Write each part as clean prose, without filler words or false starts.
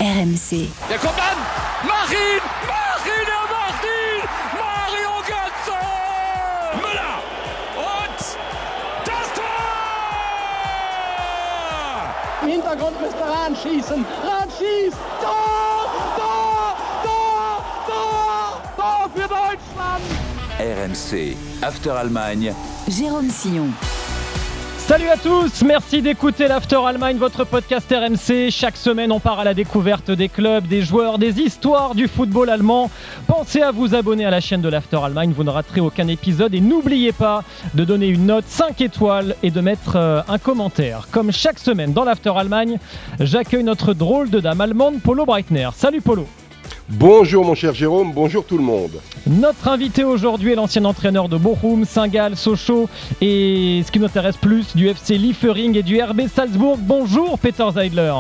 RMC. Der kommt an! Mach ihn! Mach ihn! Er macht ihn! Mario Götze! Müller! Und das Tor! Im Hintergrund müsste Rahn schießen. Rahn schießt! Tor! Tor! Tor! Tor! Tor für Deutschland! RMC, After Allemagne. Jérôme Sillon. Salut à tous, merci d'écouter l'After Allemagne, votre podcast RMC. Chaque semaine, on part à la découverte des clubs, des joueurs, des histoires du football allemand. Pensez à vous abonner à la chaîne de l'After Allemagne, vous ne raterez aucun épisode. Et n'oubliez pas de donner une note 5 étoiles et de mettre un commentaire. Comme chaque semaine dans l'After Allemagne, j'accueille notre drôle de dame allemande, Polo Breitner. Salut Polo. Bonjour mon cher Jérôme, bonjour tout le monde. Notre invité aujourd'hui est l'ancien entraîneur de Bochum, Saint-Gall, Sochaux et ce qui nous intéresse plus, du FC Liefering et du RB Salzbourg. Bonjour Peter Zeidler.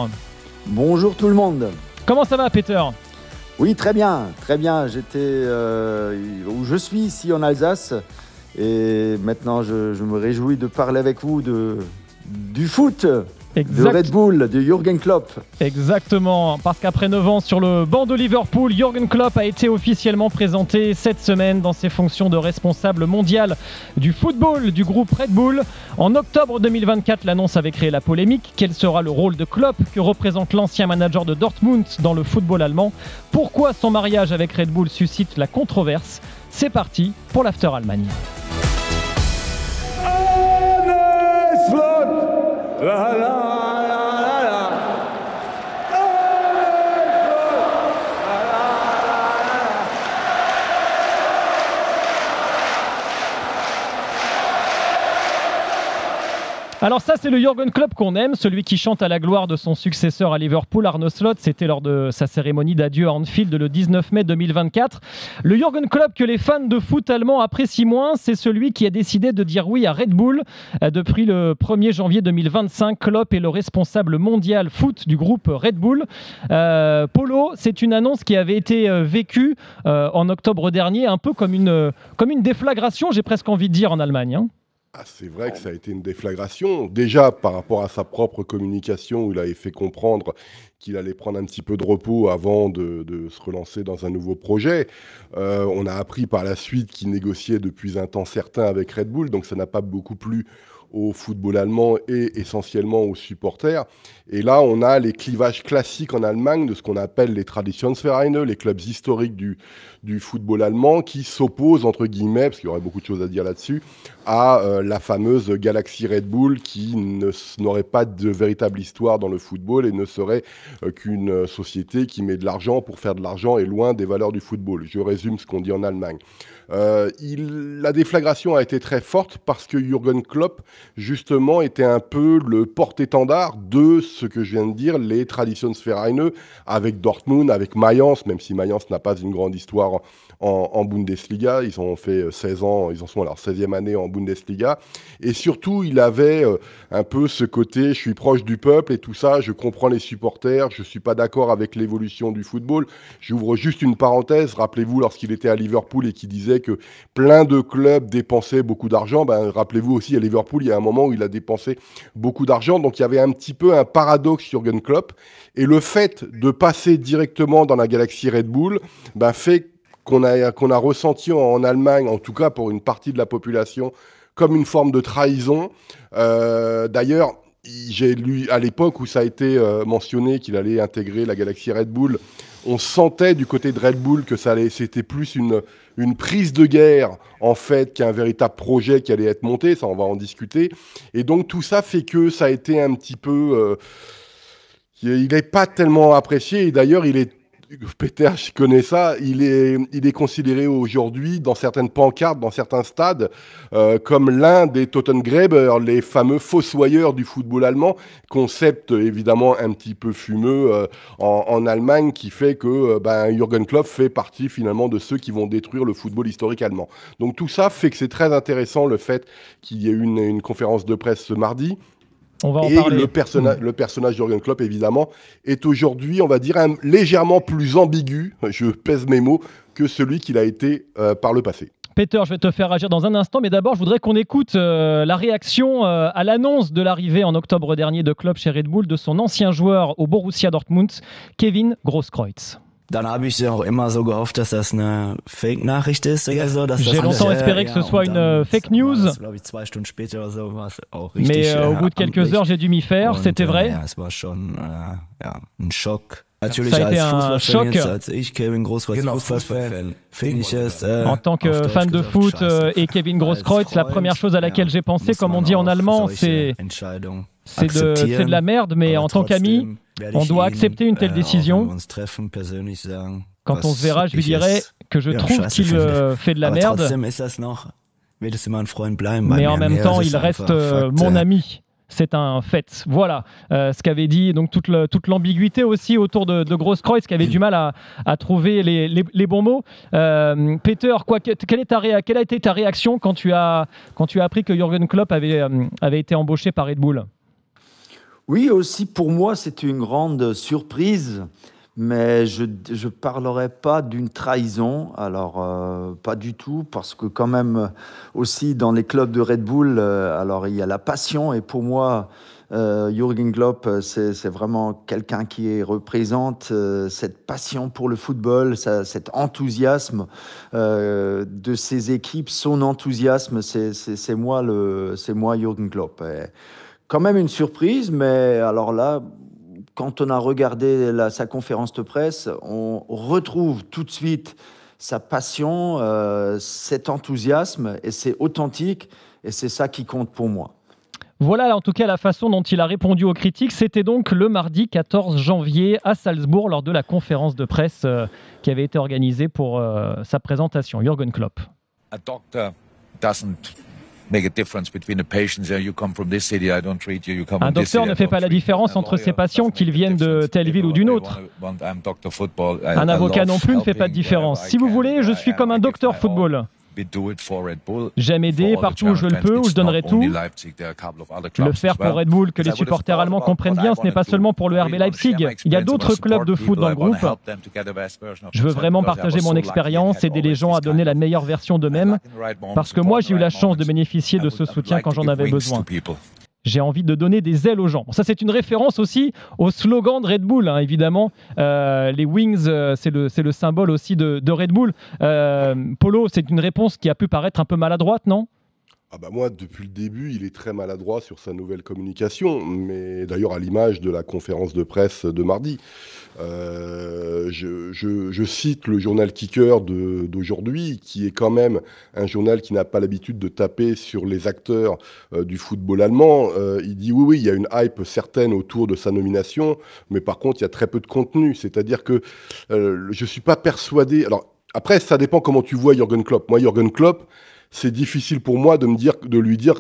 Bonjour tout le monde. Comment ça va Peter ? Oui, très bien, très bien. J'étais où je suis ici en Alsace et maintenant je me réjouis de parler avec vous du foot. De Red Bull, de Jürgen Klopp. Exactement, parce qu'après 9 ans sur le banc de Liverpool, Jürgen Klopp a été officiellement présenté cette semaine dans ses fonctions de responsable mondial du football du groupe Red Bull. En octobre 2024, l'annonce avait créé la polémique. Quel sera le rôle de Klopp que représente l'ancien manager de Dortmund dans le football allemand ? Pourquoi son mariage avec Red Bull suscite la controverse ? C'est parti pour l'After Allemagne. La, la. Alors ça, c'est le Jürgen Klopp qu'on aime, celui qui chante à la gloire de son successeur à Liverpool, Arne Slot. C'était lors de sa cérémonie d'adieu à Anfield le 19 mai 2024. Le Jürgen Klopp que les fans de foot allemands apprécient moins, c'est celui qui a décidé de dire oui à Red Bull. Depuis le 1er janvier 2025, Klopp est le responsable mondial foot du groupe Red Bull. Polo, c'est une annonce qui avait été vécue en octobre dernier, un peu comme une déflagration, j'ai presque envie de dire, en Allemagne, hein. Ah, c'est vrai que ça a été une déflagration. Déjà, par rapport à sa propre communication, où il avait fait comprendre qu'il allait prendre un petit peu de repos avant de se relancer dans un nouveau projet. On a appris par la suite qu'il négociait depuis un temps certain avec Red Bull, donc ça n'a pas beaucoup plu au football allemand et essentiellement aux supporters. Et là, on a les clivages classiques en Allemagne de ce qu'on appelle les Traditionsvereine, les clubs historiques du football allemand qui s'opposent, entre guillemets, parce qu'il y aurait beaucoup de choses à dire là-dessus, à la fameuse galaxie Red Bull qui n'aurait pas de véritable histoire dans le football et ne serait qu'une société qui met de l'argent pour faire de l'argent et loin des valeurs du football. Je résume ce qu'on dit en Allemagne. La déflagration a été très forte parce que Jürgen Klopp, justement, était un peu le porte-étendard de ce que je viens de dire, les Traditionsvereine, avec Dortmund, avec Mayence, même si Mayence n'a pas une grande histoire en Bundesliga. Ils ont fait 16 ans, ils en sont à leur 16e année en Bundesliga. Et surtout, il avait un peu ce côté, je suis proche du peuple et tout ça, je comprends les supporters, je ne suis pas d'accord avec l'évolution du football. J'ouvre juste une parenthèse, rappelez-vous lorsqu'il était à Liverpool et qu'il disait que plein de clubs dépensaient beaucoup d'argent, rappelez-vous aussi à Liverpool, il y a un moment où il a dépensé beaucoup d'argent, donc il y avait un petit peu un paradoxe Jürgen Klopp. Et le fait de passer directement dans la galaxie Red Bull fait qu'on a ressenti en Allemagne, en tout cas pour une partie de la population, comme une forme de trahison. D'ailleurs, j'ai lu à l'époque où ça a été mentionné qu'il allait intégrer la galaxie Red Bull, on sentait du côté de Red Bull que c'était plus une prise de guerre en fait qu'un véritable projet qui allait être monté, ça on va en discuter. Et donc tout ça fait que ça a été un petit peu... il n'est pas tellement apprécié et d'ailleurs Peter, je connais ça, il est considéré aujourd'hui dans certaines pancartes, dans certains stades, comme l'un des Tottengräber, les fameux fossoyeurs du football allemand, concept évidemment un petit peu fumeux en Allemagne, qui fait que Jürgen Klopp fait partie finalement de ceux qui vont détruire le football historique allemand. Donc tout ça fait que c'est très intéressant le fait qu'il y ait eu une conférence de presse ce mardi. On va en et parler. le personnage Jürgen Klopp, évidemment, est aujourd'hui, on va dire, légèrement plus ambigu, je pèse mes mots, que celui qu'il a été par le passé. Peter, je vais te faire agir dans un instant, mais d'abord, je voudrais qu'on écoute la réaction à l'annonce de l'arrivée en octobre dernier de Klopp chez Red Bull de son ancien joueur au Borussia Dortmund, Kevin Grosskreutz. Dann habe ich auch immer so gehofft, dass das eine Fake-Nachricht ist oder so. J'ai longtemps espéré que ce soit une fake news, mais au bout de quelques heures, j'ai dû m'y faire. C'était vrai. Ja, es war schon ein Schock. Ça a été un choc. En tant que fan de foot et Kevin Grosskreutz, la première chose à laquelle j'ai pensé, comme on dit en allemand, c'est de la merde, mais en tant qu'ami, on doit accepter une telle décision. Quand on se verra, je lui dirai que je trouve qu'il fait de la merde, mais en même temps, il reste mon ami. C'est un fait. Voilà ce qu'avait dit donc toute l'ambiguïté aussi autour de Grosskreutz, qui avait du mal à trouver les bons mots. Peter, quelle a été ta réaction quand tu as appris que Jürgen Klopp avait été embauché par Red Bull? Oui, aussi pour moi, c'était une grande surprise. Mais je ne parlerai pas d'une trahison, alors pas du tout, parce que quand même aussi dans les clubs de Red Bull, alors il y a la passion, et pour moi, Jürgen Klopp, c'est vraiment quelqu'un qui représente cette passion pour le football, cet enthousiasme de ses équipes, son enthousiasme, c'est moi Jürgen Klopp. Et quand même une surprise, mais alors là, quand on a regardé sa conférence de presse, on retrouve tout de suite sa passion, cet enthousiasme, et c'est authentique, et c'est ça qui compte pour moi. Voilà en tout cas la façon dont il a répondu aux critiques. C'était donc le mardi 14 janvier à Salzbourg lors de la conférence de presse qui avait été organisée pour sa présentation. Jürgen Klopp. A doctor doesn't make a difference between the patients. You come from this city, I don't treat you. You come from this city. Un docteur ne fait pas la différence entre ses patients, qu'ils viennent de telle ville ou d'une autre. Un avocat non plus ne fait pas de différence. Si vous voulez, je suis comme un docteur football. J'aime aider partout où je le peux, où je donnerai tout. Le faire pour Red Bull, que les supporters allemands comprennent bien, ce n'est pas seulement pour le RB Leipzig. Il y a d'autres clubs de foot dans le groupe. Je veux vraiment partager mon expérience, aider les gens à donner la meilleure version d'eux-mêmes, parce que moi, j'ai eu la chance de bénéficier de ce soutien quand j'en avais besoin. J'ai envie de donner des ailes aux gens. Ça, c'est une référence aussi au slogan de Red Bull, hein, évidemment. Les Wings, c'est le symbole aussi de Red Bull. Polo, c'est une réponse qui a pu paraître un peu maladroite, non ? Ah bah moi, depuis le début, il est très maladroit sur sa nouvelle communication, mais d'ailleurs à l'image de la conférence de presse de mardi. Je cite le journal Kicker d'aujourd'hui, qui est quand même un journal qui n'a pas l'habitude de taper sur les acteurs du football allemand. Il dit oui, il y a une hype certaine autour de sa nomination, mais par contre, il y a très peu de contenu. C'est-à-dire que je ne suis pas persuadé... Alors, après, ça dépend comment tu vois Jürgen Klopp. Moi, Jürgen Klopp, c'est difficile pour moi de lui dire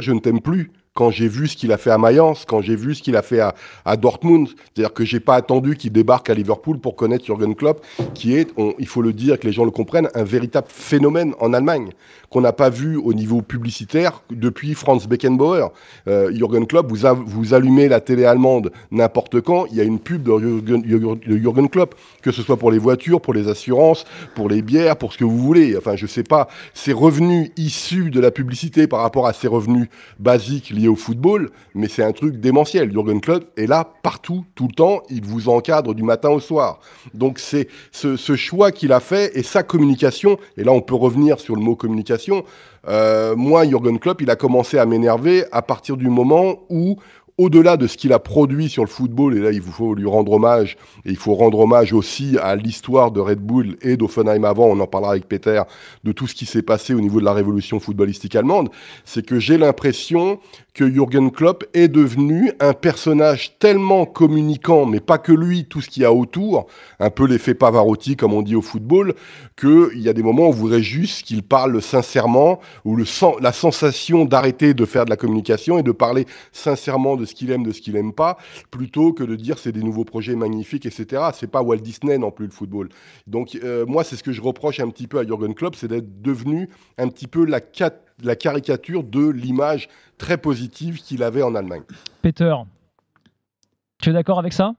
je ne t'aime plus quand j'ai vu ce qu'il a fait à Mayence, quand j'ai vu ce qu'il a fait à Dortmund. C'est-à-dire que j'ai pas attendu qu'il débarque à Liverpool pour connaître Jürgen Klopp, qui est, il faut le dire, que les gens le comprennent, un véritable phénomène en Allemagne, qu'on n'a pas vu au niveau publicitaire depuis Franz Beckenbauer. Jürgen Klopp, vous allumez la télé allemande n'importe quand, il y a une pub de Jürgen Klopp, que ce soit pour les voitures, pour les assurances, pour les bières, pour ce que vous voulez. Enfin, je sais pas, ses revenus issus de la publicité par rapport à ses revenus basiques liés au football, mais c'est un truc démentiel. Jürgen Klopp est là partout, tout le temps, il vous encadre du matin au soir. Donc c'est ce choix qu'il a fait et sa communication, et là on peut revenir sur le mot communication. Moi, Jürgen Klopp, il a commencé à m'énerver à partir du moment où, au-delà de ce qu'il a produit sur le football, et là il faut lui rendre hommage, et il faut rendre hommage aussi à l'histoire de Red Bull et d'Offenheim avant, on en parlera avec Peter, de tout ce qui s'est passé au niveau de la révolution footballistique allemande, c'est que j'ai l'impression que Jürgen Klopp est devenu un personnage tellement communicant, mais pas que lui, tout ce qu'il y a autour, un peu l'effet Pavarotti comme on dit au football, qu'il y a des moments où on voudrait juste qu'il parle sincèrement, ou la sensation d'arrêter de faire de la communication et de parler sincèrement de ce qu'il aime, de ce qu'il aime pas, plutôt que de dire c'est des nouveaux projets magnifiques, etc. C'est pas Walt Disney non plus le football. Donc moi c'est ce que je reproche un petit peu à Jürgen Klopp, c'est d'être devenu un petit peu la caricature de l'image très positive qu'il avait en Allemagne. Peter, tu es d'accord avec ça ?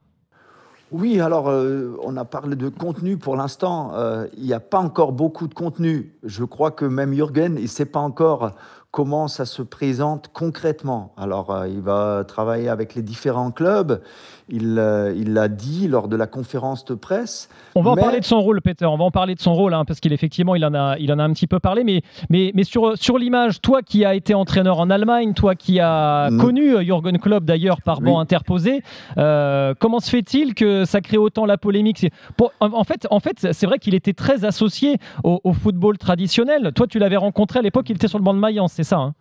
Oui, alors on a parlé de contenu pour l'instant. Il n'y a pas encore beaucoup de contenu. Je crois que même Jürgen, il ne sait pas encore comment ça se présente concrètement. Alors, il va travailler avec les différents clubs. Il l'a dit lors de la conférence de presse. On va en parler de son rôle, Peter. On va en parler de son rôle, parce qu'effectivement, il en a un petit peu parlé. Mais sur l'image, toi qui as été entraîneur en Allemagne, toi qui as connu Jürgen Klopp d'ailleurs par banc interposé, comment se fait-il que ça crée autant la polémique? En fait, c'est vrai qu'il était très associé au football traditionnel. Toi, tu l'avais rencontré à l'époque, il était sur le banc de Mayence, c'est ça,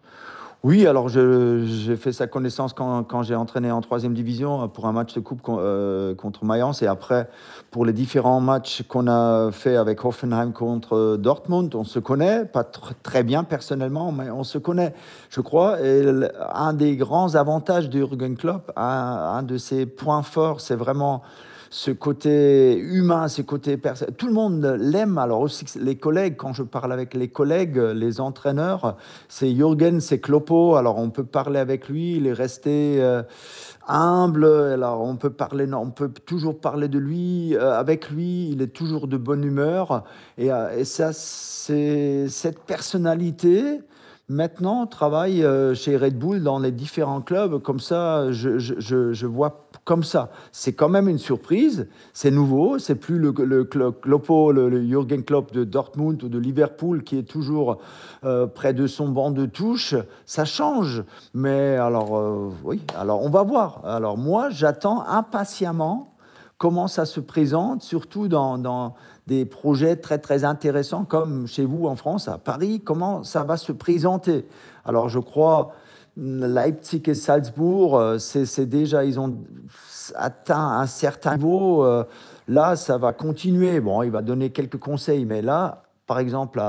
Oui, alors j'ai fait sa connaissance quand j'ai entraîné en 3e division pour un match de coupe contre Mayence, et après pour les différents matchs qu'on a fait avec Hoffenheim contre Dortmund. On se connaît, pas très bien personnellement, mais on se connaît, je crois. Et un des grands avantages de Jürgen Klopp, un de ses points forts, c'est vraiment ce côté humain, ce côté personnel. Tout le monde l'aime. Alors aussi les collègues, quand je parle avec les collègues, les entraîneurs, c'est Jürgen, c'est Kloppo. Alors on peut parler avec lui, il est resté humble. Alors on peut toujours parler de lui, avec lui. Il est toujours de bonne humeur. Et ça, c'est cette personnalité. Maintenant, on travaille chez Red Bull dans les différents clubs. Comme ça, je vois comme ça. C'est quand même une surprise. C'est nouveau. C'est plus le Kloppo, le Jürgen Klopp de Dortmund ou de Liverpool qui est toujours près de son banc de touche. Ça change. Mais alors, oui. Alors, on va voir. Alors, moi, j'attends impatiemment comment ça se présente, surtout dans des projets très, très intéressants comme chez vous en France, à Paris. Comment ça va se présenter? Alors, je crois... Leipzig et Salzbourg, c'est déjà, ils ont atteint un certain niveau. Là, ça va continuer. Bon, il va donner quelques conseils, mais là, par exemple,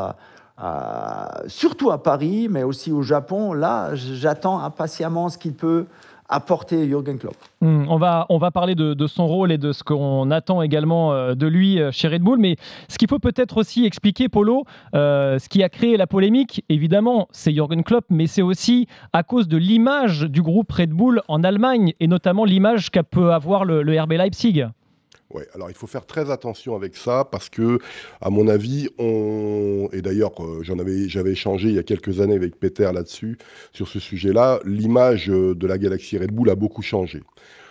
surtout à Paris, mais aussi au Japon, là, j'attends impatiemment ce qu'il peut apporter Jürgen Klopp. On va parler de son rôle et de ce qu'on attend également de lui chez Red Bull, mais ce qu'il faut peut-être aussi expliquer, Polo, ce qui a créé la polémique, évidemment, c'est Jürgen Klopp, mais c'est aussi à cause de l'image du groupe Red Bull en Allemagne, et notamment l'image qu'a peut avoir le RB Leipzig. Ouais, alors il faut faire très attention avec ça parce que, à mon avis, et d'ailleurs j'avais échangé il y a quelques années avec Peter là-dessus, sur ce sujet-là, l'image de la galaxie Red Bull a beaucoup changé.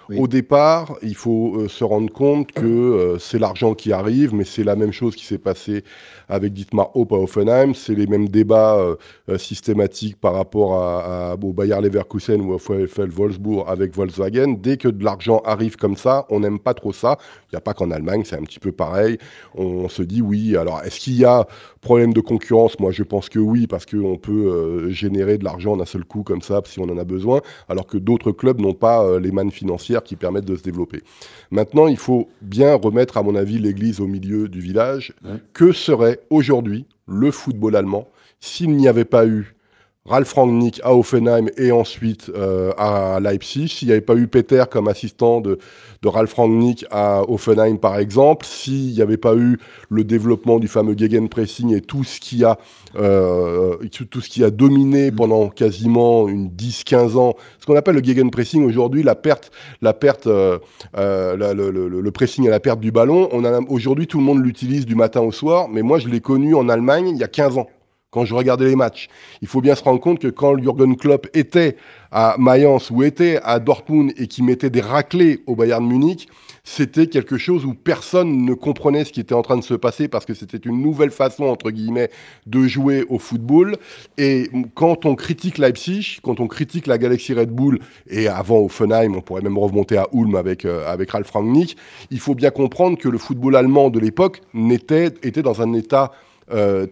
Oui. Au départ, il faut se rendre compte que c'est l'argent qui arrive, mais c'est la même chose qui s'est passé avec Dietmar Hopp à Hoffenheim. C'est les mêmes débats systématiques par rapport au Bayer Leverkusen ou au VfL Wolfsburg avec Volkswagen. Dès que de l'argent arrive comme ça, on n'aime pas trop ça. Il n'y a pas qu'en Allemagne, c'est un petit peu pareil. On se dit oui, alors est-ce qu'il y a problème de concurrence? Moi, je pense que oui, parce qu'on peut générer de l'argent d'un seul coup comme ça, si on en a besoin, alors que d'autres clubs n'ont pas les mannes financières qui permettent de se développer. Maintenant, il faut bien remettre, à mon avis, l'église au milieu du village. Ouais. Que serait aujourd'hui le football allemand s'il n'y avait pas eu Ralf Rangnick à Hoffenheim et ensuite à Leipzig, s'il n'y avait pas eu Peter comme assistant de Ralf Rangnick à Hoffenheim par exemple, s'il n'y avait pas eu le développement du fameux Gegenpressing et tout ce qui a dominé pendant quasiment une 10-15 ans, ce qu'on appelle le Gegenpressing aujourd'hui, le pressing à la perte du ballon, aujourd'hui tout le monde l'utilise du matin au soir, mais moi je l'ai connu en Allemagne il y a 15 ans. Quand je regardais les matchs, il faut bien se rendre compte que quand Jürgen Klopp était à Mayence ou était à Dortmund et qui mettait des raclées au Bayern Munich, c'était quelque chose où personne ne comprenait ce qui était en train de se passer parce que c'était une nouvelle façon, entre guillemets, de jouer au football. Et quand on critique Leipzig, quand on critique la galaxie Red Bull, et avant Hoffenheim, on pourrait même remonter à Ulm avec Ralf Rangnick, il faut bien comprendre que le football allemand de l'époque était dans un état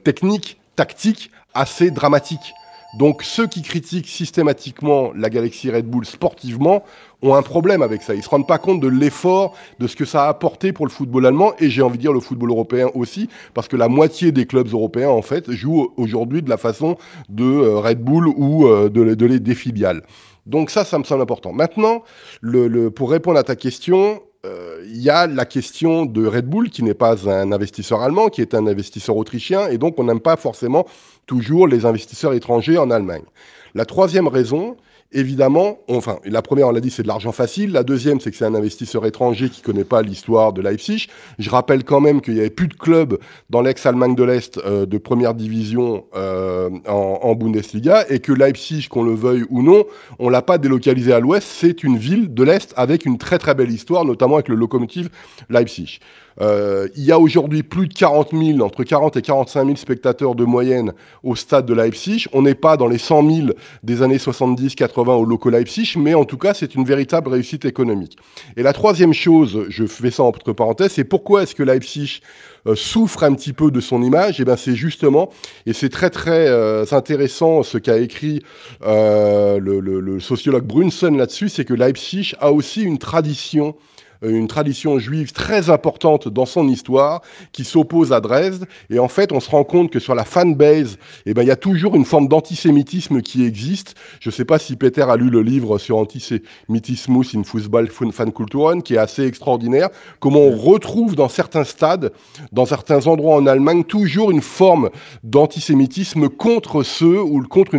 technique, tactique assez dramatique. Donc ceux qui critiquent systématiquement la galaxie Red Bull sportivement ont un problème avec ça. Ils ne se rendent pas compte de l'effort, de ce que ça a apporté pour le football allemand et j'ai envie de dire le football européen aussi, parce que la moitié des clubs européens en fait jouent aujourd'hui de la façon de Red Bull ou des filiales. Donc ça me semble important. Maintenant, pour répondre à ta question, il y a la question de Red Bull qui n'est pas un investisseur allemand, qui est un investisseur autrichien et donc on n'aime pas forcément toujours les investisseurs étrangers en Allemagne. La troisième raison, Évidemment, la première, on l'a dit, c'est de l'argent facile. La deuxième, c'est que c'est un investisseur étranger qui connaît pas l'histoire de Leipzig. Je rappelle quand même qu'il y avait plus de clubs dans l'ex-Allemagne de l'Est de première division en Bundesliga, et que Leipzig, qu'on le veuille ou non, on l'a pas délocalisé à l'Ouest. C'est une ville de l'Est avec une très très belle histoire, notamment avec le Lokomotiv Leipzig. Il y a aujourd'hui plus de 40 000, entre 40 et 45 000 spectateurs de moyenne au stade de Leipzig. On n'est pas dans les 100 000 des années 70-80 au Loco Leipzig, mais en tout cas, c'est une véritable réussite économique. Et la troisième chose, je fais ça entre parenthèses, c'est pourquoi est-ce que Leipzig souffre un petit peu de son image. Et ben c'est justement, et c'est très très intéressant ce qu'a écrit le sociologue Brunson là-dessus, c'est que Leipzig a aussi une tradition juive très importante dans son histoire, qui s'oppose à Dresde. Et en fait, on se rend compte que sur la fanbase, il y a toujours une forme d'antisémitisme qui existe. Je ne sais pas si Peter a lu le livre sur Antisemitismus in Fußball Fankulturen, qui est assez extraordinaire. Comment on retrouve dans certains stades, dans certains endroits en Allemagne, toujours une forme d'antisémitisme contre ceux ou contre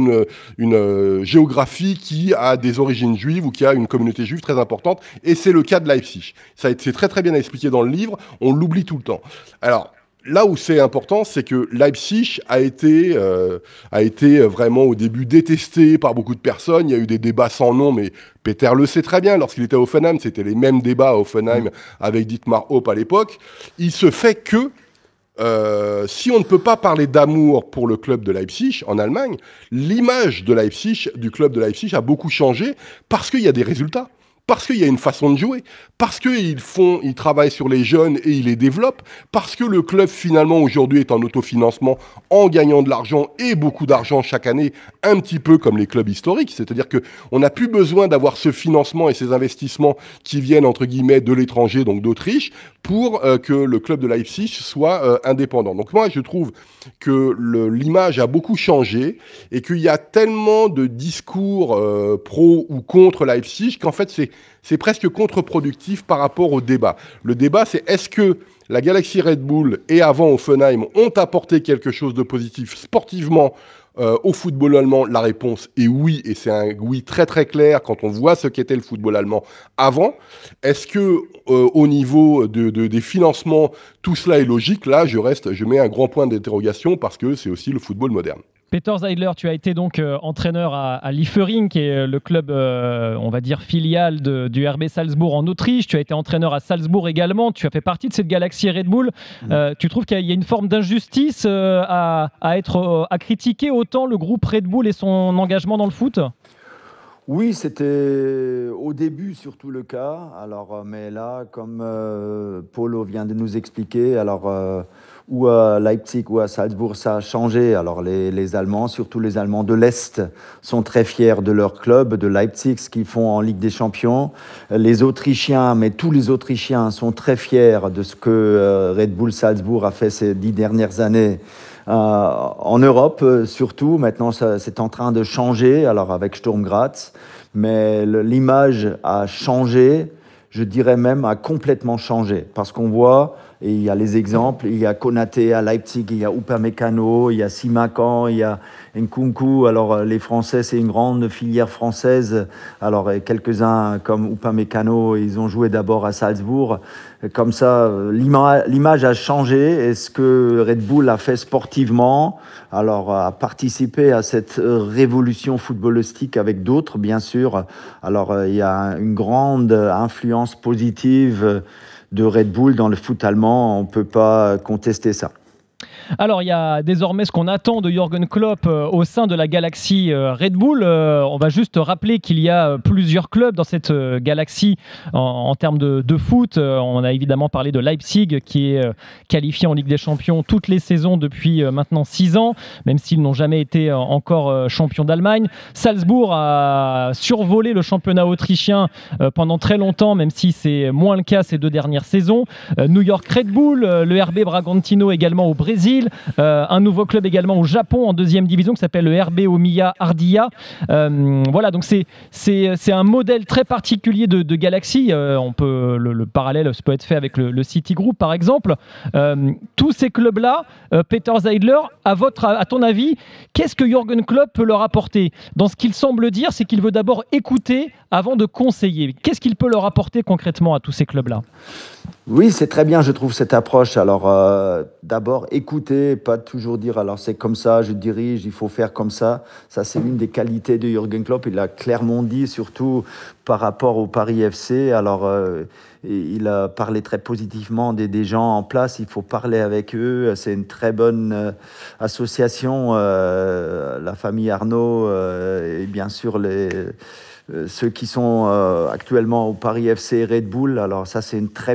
une géographie qui a des origines juives ou qui a une communauté juive très importante. Et c'est le cas de Leipzig. C'est très très bien expliqué dans le livre, on l'oublie tout le temps. Alors, là où c'est important, c'est que Leipzig a été vraiment au début détesté par beaucoup de personnes. Il y a eu des débats sans nom, mais Peter le sait très bien. Lorsqu'il était à Hoffenheim, c'était les mêmes débats à Hoffenheim avec Dietmar Hopp à l'époque. Il se fait que si on ne peut pas parler d'amour pour le club de Leipzig en Allemagne, l'image de Leipzig, du club de Leipzig, a beaucoup changé parce qu'il y a des résultats. Parce qu'il y a une façon de jouer, parce qu'ils travaillent sur les jeunes et ils les développent, parce que le club finalement aujourd'hui est en autofinancement en gagnant de l'argent et beaucoup d'argent chaque année, un petit peu comme les clubs historiques. C'est-à-dire qu'on n'a plus besoin d'avoir ce financement et ces investissements qui viennent entre guillemets de l'étranger, donc d'Autriche, pour que le club de Leipzig soit indépendant. Donc moi je trouve que l'image a beaucoup changé et qu'il y a tellement de discours pro ou contre Leipzig qu'en fait c'est presque contre-productif par rapport au débat. Le débat, c'est est-ce que la Galaxy Red Bull et avant Hoffenheim ont apporté quelque chose de positif sportivement au football allemand? La réponse est oui, et c'est un oui très très clair quand on voit ce qu'était le football allemand avant. Est-ce que au niveau des financements, tout cela est logique? Là, je mets un grand point d'interrogation parce que c'est aussi le football moderne. Peter Zeidler, tu as été donc entraîneur à Liefering, qui est le club, on va dire, filiale du RB Salzbourg en Autriche. Tu as été entraîneur à Salzbourg également. Tu as fait partie de cette galaxie Red Bull. Tu trouves qu'il y a une forme d'injustice à critiquer autant le groupe Red Bull et son engagement dans le foot ? Oui, c'était au début surtout le cas. Alors, mais là, comme Paulo vient de nous expliquer, ou à Leipzig ou à Salzbourg, ça a changé. Alors les Allemands, surtout les Allemands de l'Est, sont très fiers de leur club, de Leipzig, ce qu'ils font en Ligue des Champions. Les Autrichiens, mais tous les Autrichiens sont très fiers de ce que Red Bull Salzbourg a fait ces 10 dernières années. En Europe, surtout, maintenant, c'est en train de changer, alors avec Sturm Graz, mais l'image a changé, je dirais même a complètement changé, parce qu'on voit, et il y a les exemples, il y a Konaté à Leipzig, il y a Upamecano, il y a Simakan, il y a Nkunku. Alors les Français, c'est une grande filière française. Alors quelques-uns comme Upamecano, ils ont joué d'abord à Salzbourg. Comme ça, l'image a changé. Et ce que Red Bull a fait sportivement, alors a participé à cette révolution footballistique avec d'autres, bien sûr. Alors il y a une grande influence positive de Red Bull dans le foot allemand, on ne peut pas contester ça. Alors, il y a désormais ce qu'on attend de Jürgen Klopp au sein de la galaxie Red Bull. On va juste rappeler qu'il y a plusieurs clubs dans cette galaxie en termes de foot. On a évidemment parlé de Leipzig, qui est qualifié en Ligue des Champions toutes les saisons depuis maintenant 6 ans, même s'ils n'ont jamais été encore champions d'Allemagne. Salzbourg a survolé le championnat autrichien pendant très longtemps, même si c'est moins le cas ces 2 dernières saisons. New York Red Bull, le RB Bragantino également au Brésil, Brésil, un nouveau club également au Japon en 2e division qui s'appelle le RB Omiya Ardilla. Voilà, donc c'est un modèle très particulier de Galaxy. Le parallèle peut être fait avec le City Group par exemple. Tous ces clubs-là, Peter Zeidler, à ton avis, qu'est-ce que Jürgen Klopp peut leur apporter? Dans ce qu'il semble dire, c'est qu'il veut d'abord écouter avant de conseiller. Qu'est-ce qu'il peut leur apporter concrètement à tous ces clubs-là? Oui, c'est très bien, je trouve, cette approche. Alors, d'abord, écouter, pas toujours dire, alors c'est comme ça, je dirige, il faut faire comme ça. Ça, c'est l'une des qualités de Jürgen Klopp. Il l'a clairement dit, surtout par rapport au Paris FC. Alors, il a parlé très positivement des gens en place. Il faut parler avec eux. C'est une très bonne association. La famille Arnaud et bien sûr ceux qui sont actuellement au Paris FC et Red Bull. Alors ça, c'est un très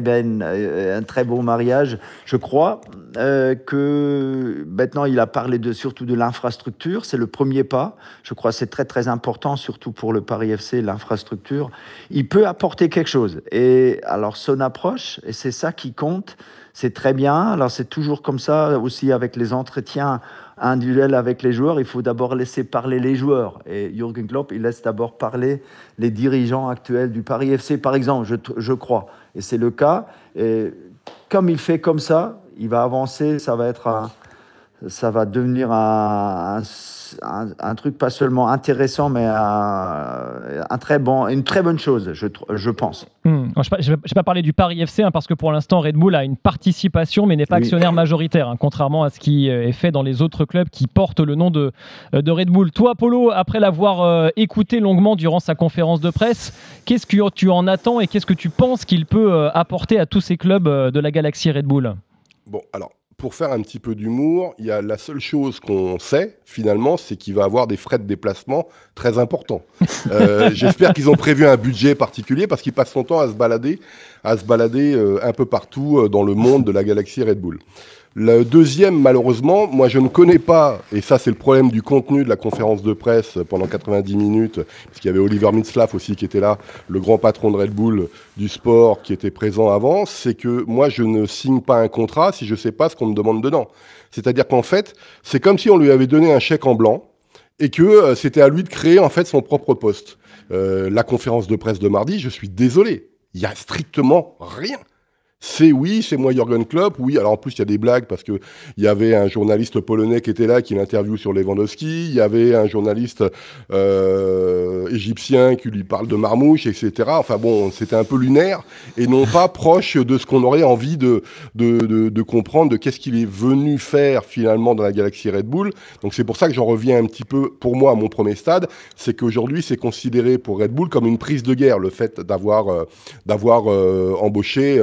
beau mariage. Je crois que maintenant, il a parlé surtout de l'infrastructure. C'est le premier pas. Je crois que c'est très, très important, surtout pour le Paris FC, l'infrastructure. Il peut apporter quelque chose. Et alors, son approche, et c'est ça qui compte, c'est très bien. Alors, c'est toujours comme ça aussi avec les entretiens individuels avec les joueurs. Il faut d'abord laisser parler les joueurs. Et Jürgen Klopp, il laisse d'abord parler les dirigeants actuels du Paris FC, par exemple, je crois. Et c'est le cas. Et comme il fait comme ça, il va avancer. Ça va devenir un truc pas seulement intéressant, mais une très bonne chose, je pense. Je ne vais pas parler du Paris FC parce que pour l'instant Red Bull a une participation mais n'est pas actionnaire majoritaire, contrairement à ce qui est fait dans les autres clubs qui portent le nom de Red Bull. Toi, Polo, après l'avoir écouté longuement durant sa conférence de presse, qu'est-ce que tu en attends et qu'est-ce que tu penses qu'il peut apporter à tous ces clubs de la galaxie Red Bull? Bon, alors, pour faire un petit peu d'humour, il y a la seule chose qu'on sait, finalement, c'est qu'il va avoir des frais de déplacement très importants. J'espère qu'ils ont prévu un budget particulier parce qu'il passe son temps à se balader un peu partout dans le monde de la galaxie Red Bull. Le deuxième, malheureusement, moi je ne connais pas, et ça c'est le problème du contenu de la conférence de presse pendant 90 minutes, parce qu'il y avait Oliver Mintzlaff aussi qui était là, le grand patron de Red Bull du sport qui était présent avant, c'est que moi je ne signe pas un contrat si je ne sais pas ce qu'on me demande dedans. C'est-à-dire qu'en fait, c'est comme si on lui avait donné un chèque en blanc et que c'était à lui de créer en fait son propre poste. La conférence de presse de mardi, je suis désolé, il n'y a strictement rien. C'est moi Jürgen Klopp, oui, alors en plus il y a des blagues parce qu'il y avait un journaliste polonais qui était là, qui l'interviewe sur Lewandowski, il y avait un journaliste égyptien qui lui parle de Marmouche, etc. Enfin bon, c'était un peu lunaire et non pas proche de ce qu'on aurait envie de comprendre, de qu'est-ce qu'il est venu faire finalement dans la galaxie Red Bull. Donc c'est pour ça que j'en reviens un petit peu, pour moi, à mon premier stade, c'est qu'aujourd'hui c'est considéré pour Red Bull comme une prise de guerre, le fait d'avoir embauché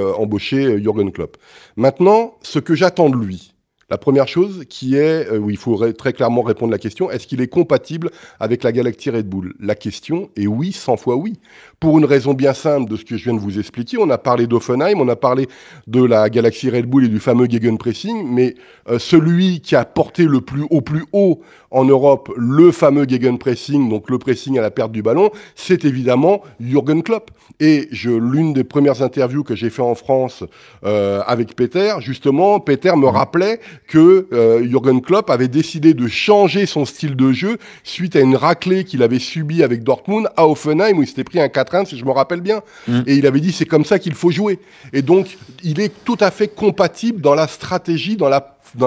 Jürgen Klopp. Maintenant, ce que j'attends de lui, la première chose qui est, où il faut très clairement répondre à la question, est-ce qu'il est compatible avec la galaxie Red Bull? La question est oui, 100 fois oui. Pour une raison bien simple de ce que je viens de vous expliquer, on a parlé d'Hoffenheim, on a parlé de la galaxie Red Bull et du fameux Gegenpressing, mais celui qui a porté au plus haut en Europe le fameux Gegenpressing, donc le pressing à la perte du ballon, c'est évidemment Jürgen Klopp. Et l'une des premières interviews que j'ai fait en France avec Peter, justement, Peter me rappelait que Jürgen Klopp avait décidé de changer son style de jeu suite à une raclée qu'il avait subie avec Dortmund à Hoffenheim où il s'était pris un 4-1, si je me rappelle bien. Et il avait dit c'est comme ça qu'il faut jouer. Et donc, il est tout à fait compatible dans la stratégie, dans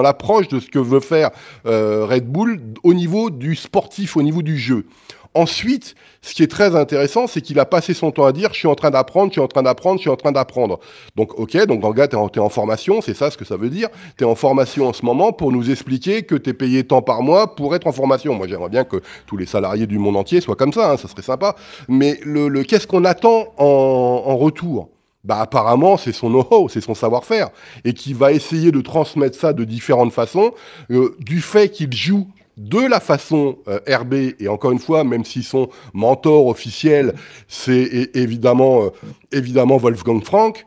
l'approche de ce que veut faire Red Bull au niveau du sportif, au niveau du jeu. Ensuite, ce qui est très intéressant, c'est qu'il a passé son temps à dire « je suis en train d'apprendre, je suis en train d'apprendre, je suis en train d'apprendre ». Donc, ok, donc dans le gars, t'es en formation, c'est ça ce que ça veut dire. T'es en formation en ce moment pour nous expliquer que t'es payé tant par mois pour être en formation. Moi, j'aimerais bien que tous les salariés du monde entier soient comme ça, hein, ça serait sympa. Mais qu'est-ce qu'on attend en retour ? Bah apparemment, c'est son know-how, c'est son savoir-faire. Et qui va essayer de transmettre ça de différentes façons, du fait qu'il joue de la façon RB, et encore une fois, même si son mentor officiel, c'est évidemment Wolfgang Frank,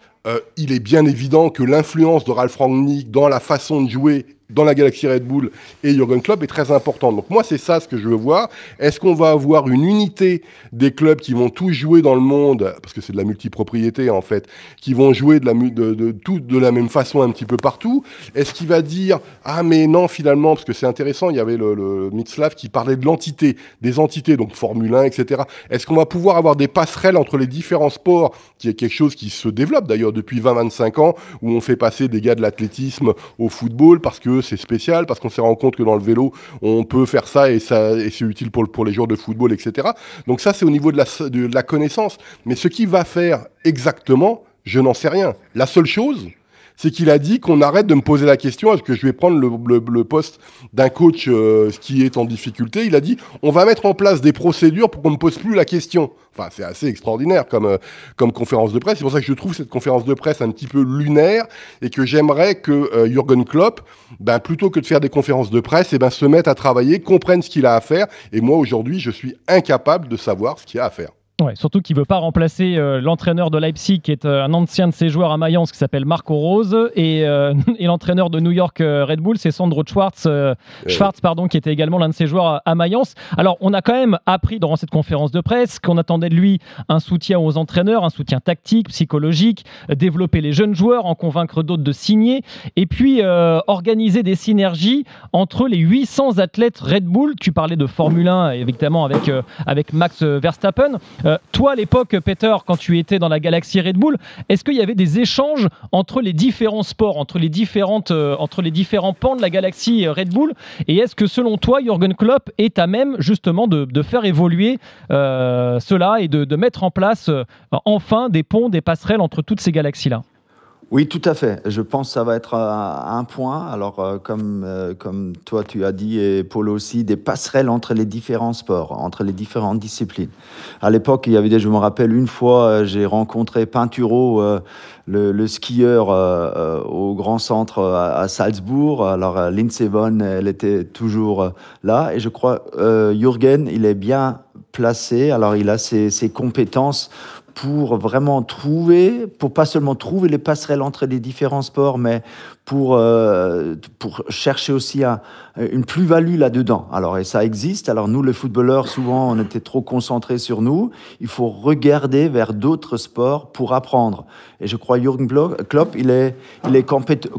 il est bien évident que l'influence de Ralf Rangnick dans la façon de jouer dans la galaxie Red Bull et Jürgen Klopp est très importante. Donc moi, c'est ça ce que je veux voir. Est-ce qu'on va avoir une unité des clubs qui vont tous jouer dans le monde, parce que c'est de la multipropriété en fait, qui vont jouer tout de la même façon un petit peu partout? Est-ce qu'il va dire « Ah mais non, finalement, parce que c'est intéressant, il y avait le Mitzlav qui parlait de l'entité, des entités, donc Formule 1, etc. Est-ce qu'on va pouvoir avoir des passerelles entre les différents sports, qui est quelque chose qui se développe d'ailleurs depuis 20-25 ans, où on fait passer des gars de l'athlétisme au football parce que c'est spécial, parce qu'on s'est rendu compte que dans le vélo, on peut faire ça et c'est utile pour les joueurs de football, etc. Donc ça, c'est au niveau de la connaissance. Mais ce qu'il va faire exactement, je n'en sais rien. La seule chose, c'est qu'il a dit qu'on arrête de me poser la question, est-ce que je vais prendre le poste d'un coach qui est en difficulté? Il a dit, on va mettre en place des procédures pour qu'on ne me pose plus la question. Enfin, c'est assez extraordinaire comme conférence de presse. C'est pour ça que je trouve cette conférence de presse un petit peu lunaire et que j'aimerais que Jürgen Klopp, plutôt que de faire des conférences de presse, se mette à travailler, comprenne ce qu'il a à faire. Et moi, aujourd'hui, je suis incapable de savoir ce qu'il a à faire. Ouais, surtout qu'il ne veut pas remplacer l'entraîneur de Leipzig, qui est un ancien de ses joueurs à Mayence, qui s'appelle Marco Rose, et l'entraîneur de New York Red Bull, c'est Sandro Schwarz, qui était également l'un de ses joueurs à Mayence. Alors, on a quand même appris durant cette conférence de presse qu'on attendait de lui un soutien aux entraîneurs, un soutien tactique, psychologique, développer les jeunes joueurs, en convaincre d'autres de signer, et puis organiser des synergies entre les 800 athlètes Red Bull. Tu parlais de Formule 1, évidemment, avec Max Verstappen. Toi, à l'époque, Peter, quand tu étais dans la galaxie Red Bull, est-ce qu'il y avait des échanges entre les différents sports, entre les différents pans de la galaxie Red Bull? Et est-ce que, selon toi, Jürgen Klopp est à même, justement, de faire évoluer cela et de mettre en place, enfin, des ponts, des passerelles entre toutes ces galaxies-là? Oui, tout à fait. Je pense que ça va être un point. Alors, comme toi, tu as dit, et Paul aussi, des passerelles entre les différents sports, entre les différentes disciplines. À l'époque, il y avait je me rappelle, une fois, j'ai rencontré Pinturo, le skieur, au Grand Centre à Salzbourg. Alors, Lindsey Vonn, elle était toujours là. Et je crois, Jürgen, il est bien placé. Alors, il a ses compétences pour vraiment pour pas seulement trouver les passerelles entre les différents sports, mais pour chercher aussi une plus-value là-dedans. Alors, et ça existe. Alors, nous, les footballeurs, souvent, on était trop concentrés sur nous. Il faut regarder vers d'autres sports pour apprendre. Et je crois Jürgen Klopp, il est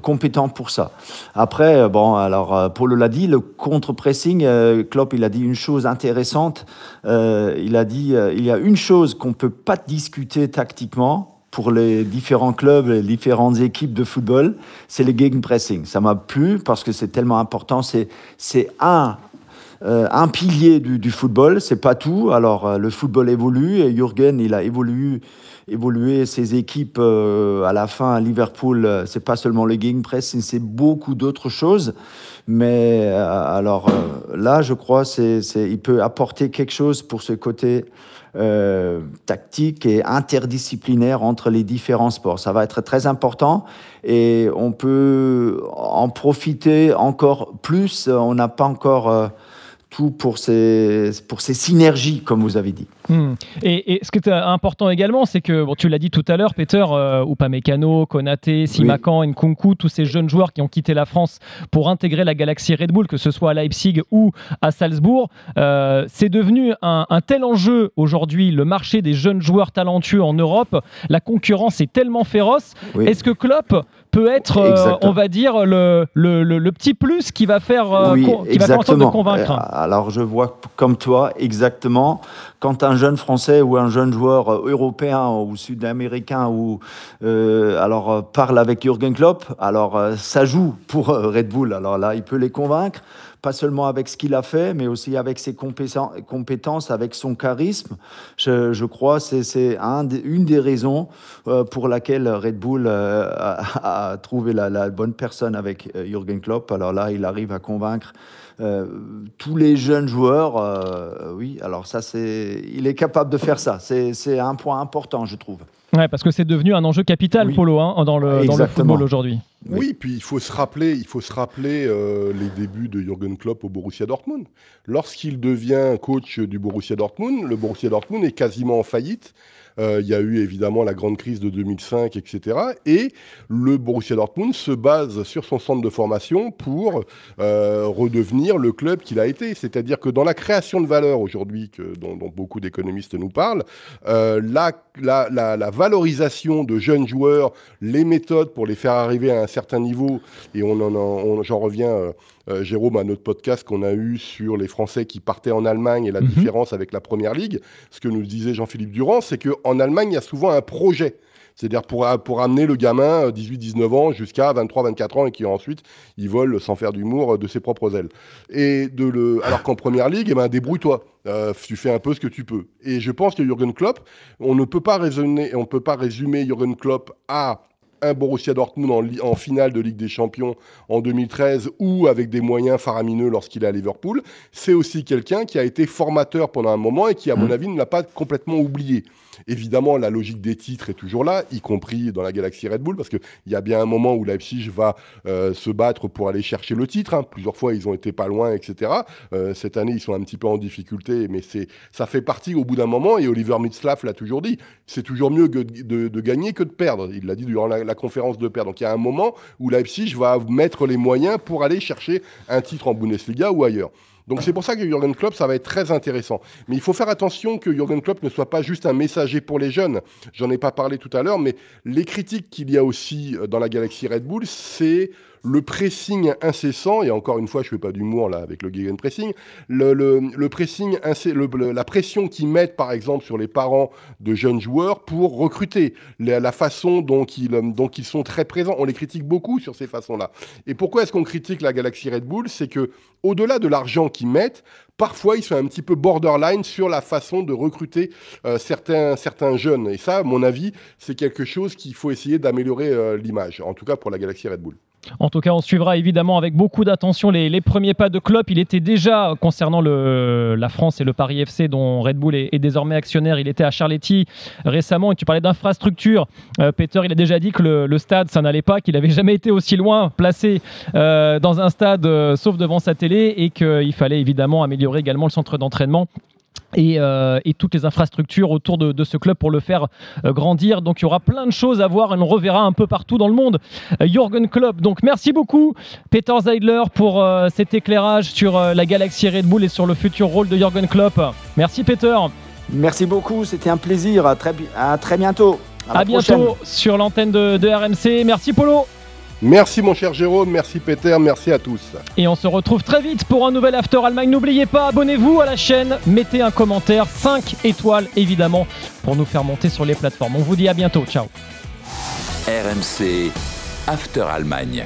compétent pour ça. Après, alors, Paul l'a dit, le contre-pressing, Klopp, il a dit une chose intéressante. Il a dit, il y a une chose qu'on peut pas discuter tactiquement pour les différents clubs, les différentes équipes de football, c'est le gegenpressing. Ça m'a plu parce que c'est tellement important. C'est un pilier du football, c'est pas tout. Alors, le football évolue et Jürgen, il a évolué ses équipes à la fin à Liverpool. C'est pas seulement le gegenpressing, c'est beaucoup d'autres choses. Mais là, je crois, il peut apporter quelque chose pour ce côté tactique et interdisciplinaire entre les différents sports. Ça va être très important et on peut en profiter encore plus. On n'a pas encore tout pour ces synergies, comme vous avez dit. Et ce qui est important également, c'est que, tu l'as dit tout à l'heure, Peter, Upamecano, Konaté, Simakan, Nkunku, tous ces jeunes joueurs qui ont quitté la France pour intégrer la galaxie Red Bull, que ce soit à Leipzig ou à Salzbourg, c'est devenu un tel enjeu aujourd'hui, le marché des jeunes joueurs talentueux en Europe. La concurrence est tellement féroce. Oui. Est-ce que Klopp peut être, on va dire, le petit plus qui va faire, qui va faire en sorte de convaincre? Alors, je vois comme toi, exactement. Quand un jeune Français ou un jeune joueur européen ou sud-américain parle avec Jürgen Klopp, alors ça joue pour Red Bull. Alors là, il peut les convaincre, pas seulement avec ce qu'il a fait, mais aussi avec ses compétences, avec son charisme. Je crois que c'est une des raisons pour laquelle Red Bull a trouvé la bonne personne avec Jürgen Klopp. Alors là, il arrive à convaincre tous les jeunes joueurs. Oui, alors ça, il est capable de faire ça. C'est un point important, je trouve. Ouais, parce que c'est devenu un enjeu capital, Polo, dans le football aujourd'hui. Oui, puis il faut se rappeler les débuts de Jürgen Klopp au Borussia Dortmund. Lorsqu'il devient coach du Borussia Dortmund, le Borussia Dortmund est quasiment en faillite, Il y a eu évidemment la grande crise de 2005, etc. Et le Borussia Dortmund se base sur son centre de formation pour redevenir le club qu'il a été. C'est-à-dire que dans la création de valeur aujourd'hui, dont beaucoup d'économistes nous parlent, la valorisation de jeunes joueurs, les méthodes pour les faire arriver à un certain niveau, et j'en reviens... Jérôme, à notre podcast qu'on a eu sur les Français qui partaient en Allemagne et la différence avec la Première Ligue, ce que nous disait Jean-Philippe Durand, c'est qu'en Allemagne, il y a souvent un projet. C'est-à-dire pour amener le gamin 18-19 ans jusqu'à 23-24 ans et qui ensuite, il vole sans faire d'humour de ses propres ailes. Alors qu'en Première Ligue, débrouille-toi. Tu fais un peu ce que tu peux. Et je pense que Jürgen Klopp, on ne peut pas résumer Jürgen Klopp à un Borussia Dortmund en finale de Ligue des Champions en 2013 ou avec des moyens faramineux lorsqu'il est à Liverpool. C'est aussi quelqu'un qui a été formateur pendant un moment et qui, à mon avis, ne l'a pas complètement oublié. Évidemment, la logique des titres est toujours là, y compris dans la galaxie Red Bull, parce qu'il y a bien un moment où Leipzig va se battre pour aller chercher le titre. Plusieurs fois, ils ont été pas loin, etc. Cette année, ils sont un petit peu en difficulté, mais ça fait partie au bout d'un moment, et Oliver Mintzlaff l'a toujours dit, c'est toujours mieux de gagner que de perdre. Il l'a dit durant la conférence de perdre. Donc il y a un moment où Leipzig va mettre les moyens pour aller chercher un titre en Bundesliga ou ailleurs. Donc c'est pour ça que Jürgen Klopp, ça va être très intéressant. Mais il faut faire attention que Jürgen Klopp ne soit pas juste un messager pour les jeunes. J'en ai pas parlé tout à l'heure, mais les critiques qu'il y a aussi dans la galaxie Red Bull, c'est le pressing incessant, et encore une fois, je fais pas d'humour là avec le gegenpressing, le pressing, la pression qu'ils mettent par exemple sur les parents de jeunes joueurs pour recruter, la façon dont ils sont très présents. On les critique beaucoup sur ces façons-là. Et pourquoi est-ce qu'on critique la galaxie Red Bull ? C'est que au-delà de l'argent qu'ils mettent, parfois ils sont un petit peu borderline sur la façon de recruter certains jeunes. Et ça, à mon avis, c'est quelque chose qu'il faut essayer d'améliorer l'image, en tout cas pour la galaxie Red Bull. En tout cas, on suivra évidemment avec beaucoup d'attention les premiers pas de Klopp. Il était déjà, concernant la France et le Paris FC, dont Red Bull est désormais actionnaire, il était à Charletti récemment, et tu parlais d'infrastructure. Peter, il a déjà dit que le stade, ça n'allait pas, qu'il n'avait jamais été aussi loin placé dans un stade, sauf devant sa télé, et qu'il fallait évidemment améliorer également le centre d'entraînement. Et toutes les infrastructures autour de ce club pour le faire grandir. Donc il y aura plein de choses à voir et on reverra un peu partout dans le monde Jürgen Klopp. Donc merci beaucoup Peter Zeidler pour cet éclairage sur la galaxie Red Bull et sur le futur rôle de Jürgen Klopp. Merci Peter. Merci beaucoup, c'était un plaisir. À très bientôt. À bientôt sur l'antenne de RMC. Merci Polo. Merci mon cher Jérôme, merci Peter, merci à tous. Et on se retrouve très vite pour un nouvel After Allemagne. N'oubliez pas, abonnez-vous à la chaîne, mettez un commentaire, 5 étoiles évidemment, pour nous faire monter sur les plateformes. On vous dit à bientôt, ciao. RMC After Allemagne.